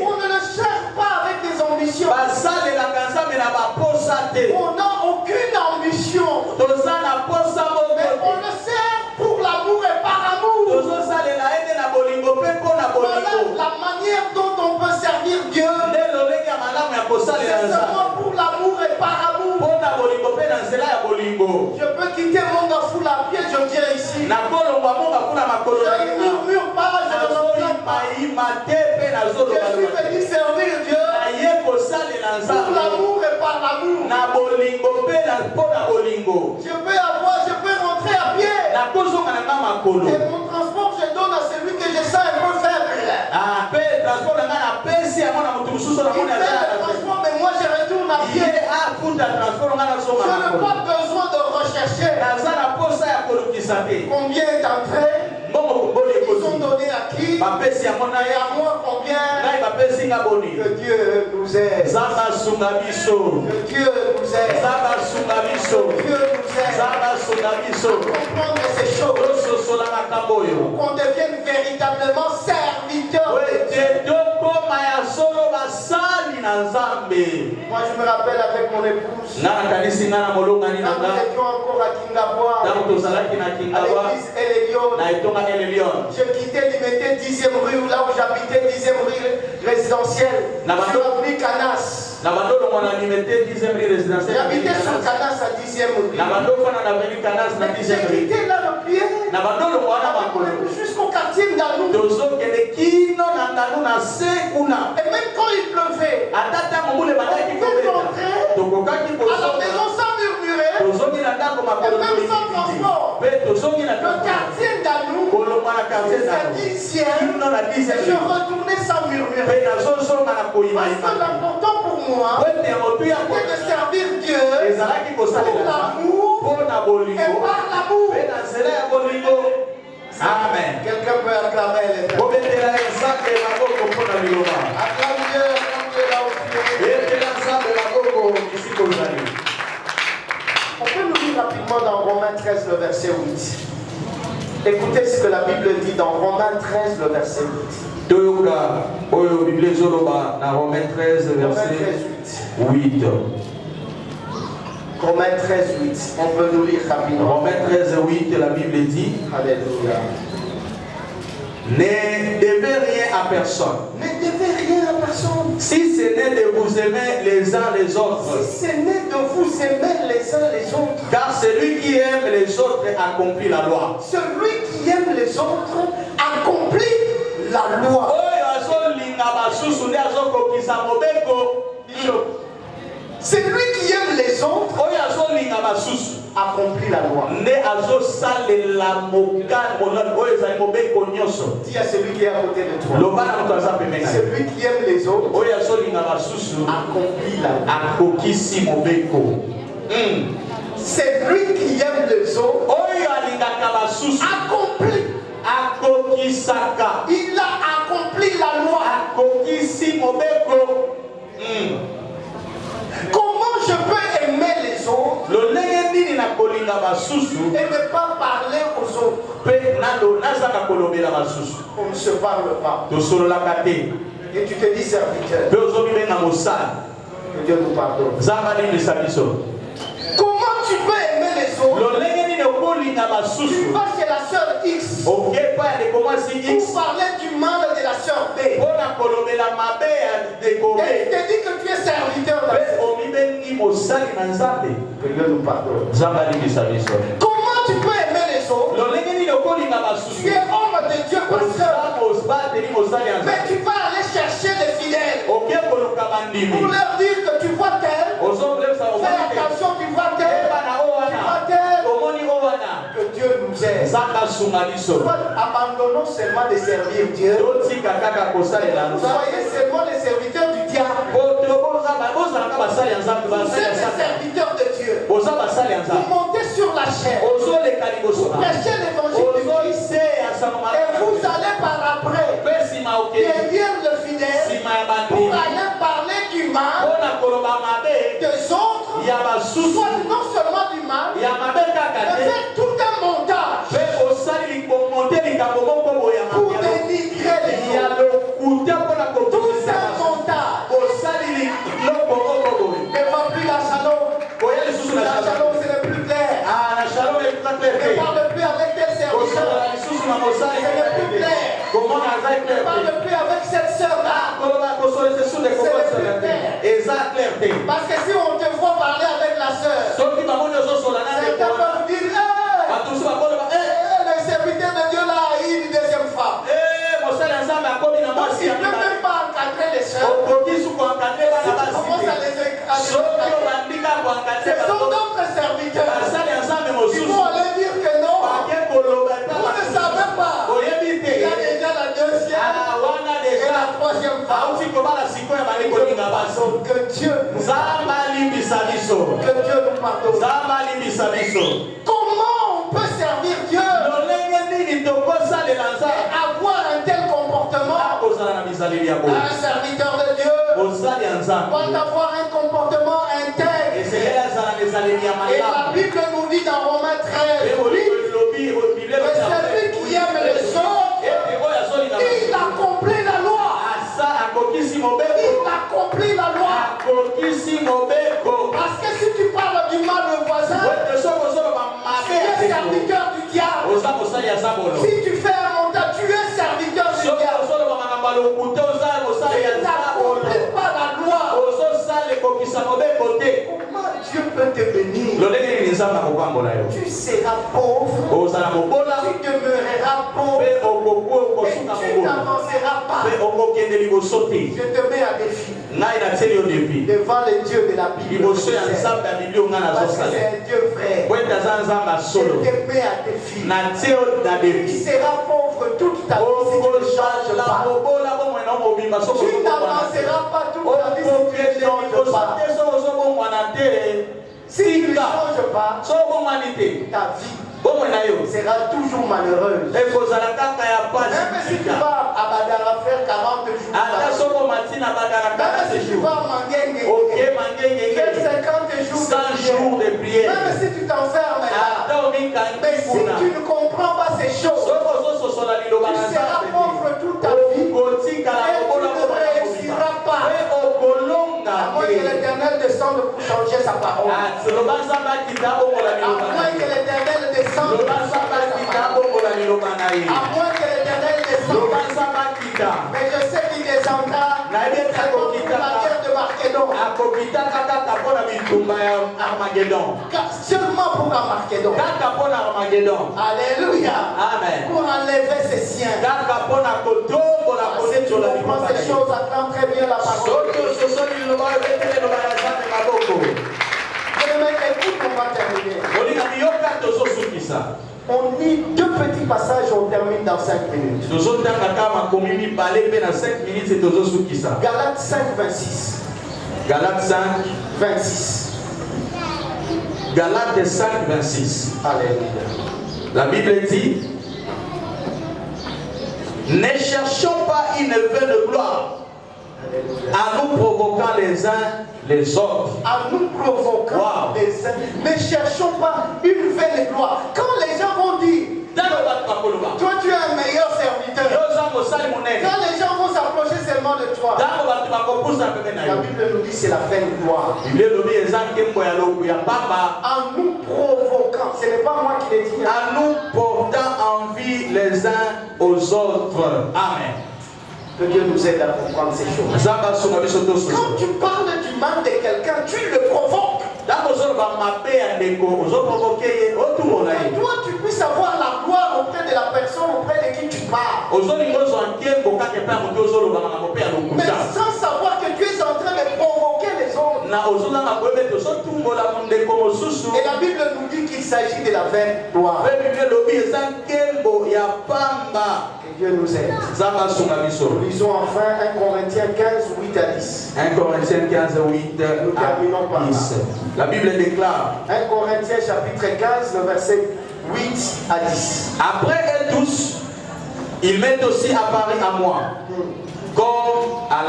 On ne le cherche pas avec des ambitions. On n'a aucune ambition. Mais on le sert pour l'amour et par amour. Voilà la manière dont on peut servir Dieu. C'est seulement pour l'amour et par amour. Je peux quitter mon gafoul à pied, je viens ici. Je ne murmure pas, je ne me plains pas. Je suis venu servir Dieu pour l'amour et par l'amour. Je peux rentrer à pied. Et mon transport, je donne à celui que je sens un peu faible. Il fait le transport, mais moi je retourne à pied. Je n'ai pas besoin de rechercher. Combien d'entrées ils ont donné à qui? Et à moi combien? Que Dieu nous aide. Que Dieu nous aide. Que Dieu nous aide. Comprendre ces choses. Pour qu'on devienne véritablement serviteur de Dieu. Moi je me rappelle avec mon épouse. Quand nous étions encore à Kingaboa, à l'église Elion. Je quittais Limité 10e rue, là où j'habitais, 10e rue résidentielle. Je suis appelé Canas. J'habitais sur Canas à 10e rue. J'ai quitté là le pied. Jusqu'au quartier d'Alou. Et même quand il pleuvait, on pouvait rentrer à la maison sans murmurer. Et même sans transport. Le quartier d'Alou, c'est sa 10e. Et je retournais sans murmurer. Parce que l'important pour moi, c'était de servir Dieu pour l'amour et par l'amour. Amen. Quelqu'un peut acclamer l'éternel. Acclame Dieu, là où tu es. On peut nous lire rapidement dans Romains 13, le verset 8. Écoutez ce que la Bible dit dans Romains 13, le verset 8. Romains 13, verset 8. Romains 13, 8. On peut nous lire rapidement. Romains 13, 8, la Bible dit. Alléluia. Ne devez rien à personne. Ne devez rien à personne. Si ce n'est de vous aimer les uns les autres. Si ce n'est de vous aimer les uns les autres. Car celui qui aime les autres accomplit la loi. Celui qui aime les autres accomplit la loi. Celui qui aime les autres accomplit la loi. Dis à celui qui est à côté de toi. Celui qui aime les autres accomplit la loi. Celui qui aime les autres accomplit. Il a accompli la loi. Comment je peux aimer les autres et ne pas parler aux autres? On ne se parle pas. Et tu te dis serviteur. Que Dieu nous pardonne. Comment tu peux aimer les autres? Tu vas chez la sœur X pour parler du mal de la sœur B. Et tu te dis que tu es serviteur de Dieu. Que Dieu nous pardonne. Comment tu peux aimer les autres? Tu es homme de Dieu, pasteur. Mais tu vas aller chercher les fidèles pour leur dire que tu vois tel. Fais attention, tu vois tel. Que Dieu nous aide. Abandonnons seulement de servir Dieu. Soyez seulement les serviteurs du diable. Vous êtes les serviteurs de Dieu. Vous montez sur la chaîne. Vous prêchez l'évangile du Christ. Et vous allez par après derrière le fidèle pour aller parler du mal des autres. Soit non seulement du mal, mais faire tout un montage avec Ne parle clarté. plus avec cette sœur-là. Parce que si on te voit parler avec la sœur, certains peuvent dire, le serviteur de Dieu là a eu une deuxième femme. Donc, il ne peut même pas encadrer les sœurs. Il commence à les encadrer. Ce sont d'autres serviteurs. Ils vont aller dire que non. Vous ne savez pas. Il y a déjà la deuxième et la troisième femme. Que Dieu nous pardonne. Comment on peut servir Dieu et avoir un tel comportement? Un serviteur de Dieu doit avoir un comportement intègre. Et la Bible nous dit dans Romains 13 que celui qui aime les autres, il accomplit la loi. Il accomplit la loi. Parce que si tu parles du mal de voisin, tu es serviteur du diable. Si tu fais un montage, tu es serviteur du diable. Tu n'accomplis pas la loi. Comment Dieu peut te bénir? Tu seras pauvre. Tu demeureras pauvre. Et tu n'avanceras pas. Je te mets à défi devant les dieux de la Bible. Parce que c'est un Dieu vrai. Je te mets à défi. Tu seras pauvre toute ta vie si tu ne changes pas. Tu n'avanceras pas toute ta vie si tu ne changes pas. Si tu ne changes pas, ta vie sera toujours malheureuse. Même si tu vas à Badara faire 40 jours, même si tu vas à Mangenge faire 50 jours de prière, même si tu t'enfermes là, mais si tu ne comprends pas ces choses, tu seras pauvre toute ta vie et tu ne réussiras pas. À moins que l'Éternel descende pour changer sa parole. À moins que l'Éternel descende pour changer sa parole. À moins que l'Éternel descende. Mais je sais qu'il descendra pour la guerre de Armageddon. Seulement pour Armageddon. Alléluia. Amen. Pour enlever ses siens. Si tu comprends ces choses, attends très bien la parole. Écoute, on va terminer. On lit deux petits passages, on termine dans 5 minutes. Galates 5, 26. Galates 5, 26. Galates 5, 26. Alléluia. La Bible dit: ne cherchons pas une vaine gloire en nous provoquant les uns les autres. En nous provoquant les uns. Ne cherchons pas une vaine gloire. Quand les gens vont dire, toi tu es un meilleur serviteur. Quand les gens vont s'approcher seulement de toi, la Bible nous dit c'est la vaine gloire. En nous provoquant, ce n'est pas moi qui l'ai dit. En nous portant envie les uns aux autres. Amen. Que Dieu nous aide à comprendre ces choses. Quand tu parles du mal de quelqu'un, tu le provoques. Toi, tu puisses avoir la gloire auprès de la personne auprès de qui tu parles. Mais sans savoir que tu es en train de provoquer les autres. Et la Bible nous dit qu'il s'agit de la vaine gloire. Que Dieu nous aide. Nous lisons enfin 1 Corinthiens 15, 8 à 10. 1 Corinthiens 15, 8 à 10. La Bible déclare: 1 Corinthiens chapitre 15, le verset 8 à 10. Après eux tous, ils m'est aussi apparu à moi, comme à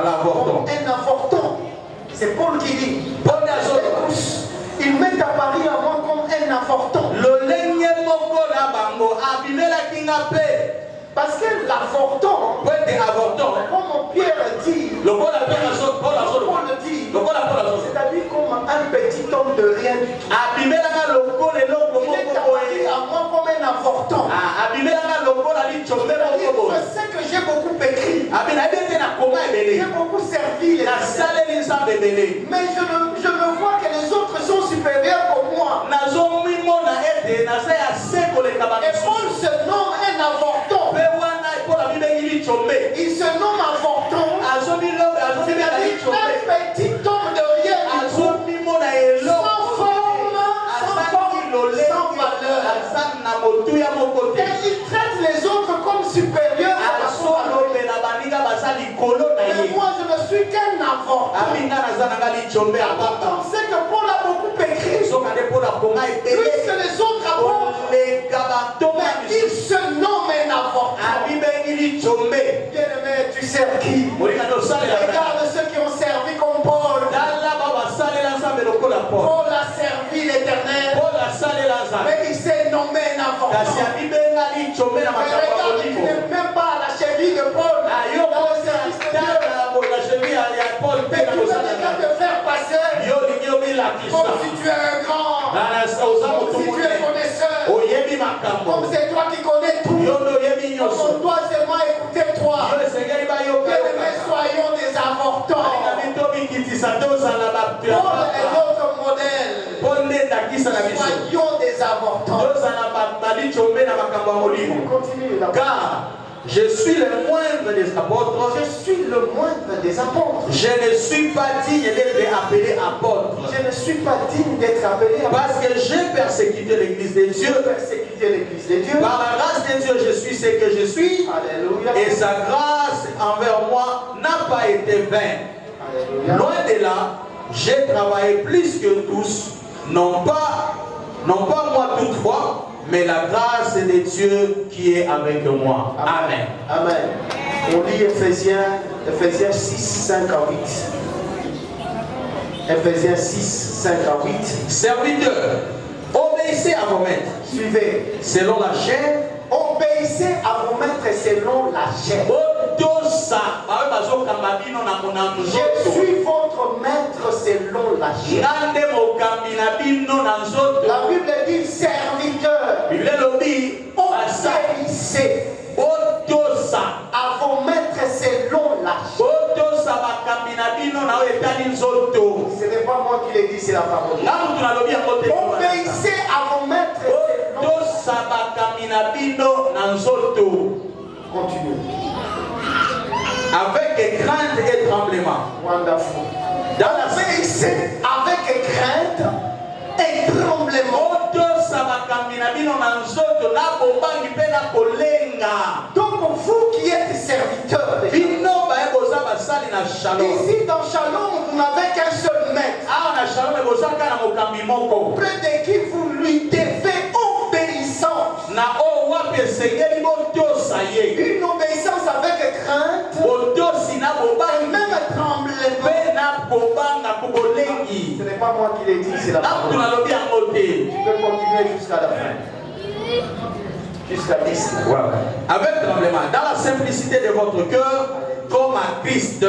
l'avorton. Un avorton. C'est Paul qui dit. Paul tous, il m'est apparu à moi comme un avorton. Parce que l'avorton, comme Pierre dit, c'est-à-dire comme un petit homme de rien du tout. Il est apparu à moi comme un avorton. Je sais que J'ai beaucoup servi les Éternels. Mais je me vois que les autres sont supérieurs pour moi. Et Paul se nomme un avorton. Il se nomme avorton. C'est-à-dire un petit homme de rien du tout, sans forme, sans valeur. Et il traite les autres comme supérieurs à la soi. Mais moi je ne suis qu'un avorton. On sait que Paul a beaucoup écrit. Puisque les autres apôtres, mais il se nomme un avorton. Bien-aimé, tu sers qui? Regarde ceux qui ont servi comme Paul. Paul a servi l'Éternel. Mais il s'est nommé un avorton. Mais regarde, il n'est même pas à la cheville de Paul. Dans le service de Dieu. Mais tu veux déjà te faire passer comme si tu es un grand, comme si tu es connaisseur, comme c'est toi qui connais tout. On doit seulement écouter toi. Bien-aimés, soyons des avortons. Paul est notre modèle. Soyons des avortons. Continue là. Car je suis le moindre des apôtres. Je suis le moindre des apôtres. Je ne suis pas digne d'être appelé apôtre. Je ne suis pas digne d'être appelé apôtre. Parce que j'ai persécuté l'église de Dieu. Par la grâce de Dieu, je suis ce que je suis. Alléluia. Et sa grâce envers moi n'a pas été vaine. Alléluia. Loin de là, j'ai travaillé plus que tous, non pas moi toutefois, mais la grâce de Dieu qui est avec moi. Amen. Amen. On lit Ephésiens 6, 5 à 8. Ephésiens 6, 5 à 8. Serviteurs, obéissez à vos maîtres. Suivez. Selon la chair. Obéissez à vos maîtres selon la chair. Je suis votre maître selon la chair. La Bible dit serviteur. Obéissez à vos maîtres selon la chair. Ce n'est pas moi qui l'ai dit, c'est la parole. Obéissez à vos maîtres selon la chair. Continue. Avec crainte et tremblement. Wonderful. Obéissez avec crainte et tremblement. Donc vous qui êtes serviteurs, ici dans Shalom, vous n'avez qu'un seul maître. Près de qui vous lui devez obéissance. Une obéissance avec crainte et même tremblement. Ce n'est pas moi qui l'ai dit, c'est la parole. Tu peux continuer jusqu'à la fin. Jusqu'à 10. Ouais. Avec tremblement, dans la simplicité de votre cœur, comme à Christ.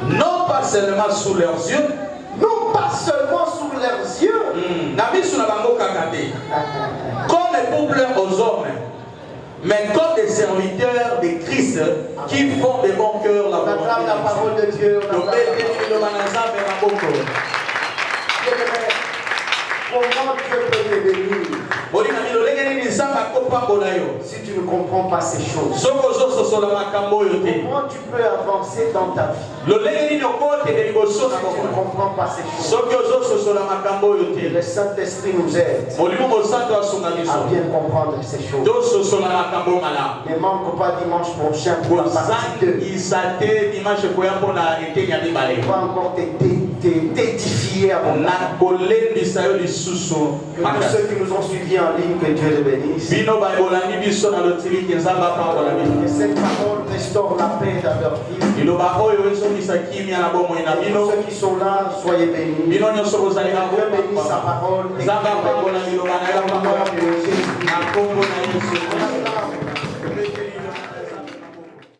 Non pas seulement sous leurs yeux. Non pas seulement sous leurs yeux. Comme pour plaire aux hommes, mais comme des serviteurs de Christ qui font de bon cœur la volonté. La parole de Dieu. Comment Dieu peut te bénir si tu ne comprends pas ces choses? Comment tu peux avancer dans ta vie si tu ne comprends pas ces choses? Le Saint-Esprit nous aide à bien comprendre ces choses. Ne manque pas dimanche prochain pour la partie 2. On va encore t'édifier à mon âme. Que tous ceux qui nous ont suivis en ligne, que Dieu les bénisse. Que cette parole restaure la paix dans leur vie. Et tous ceux qui sont là, soyez bénis. Dieu bénisse sa parole. Et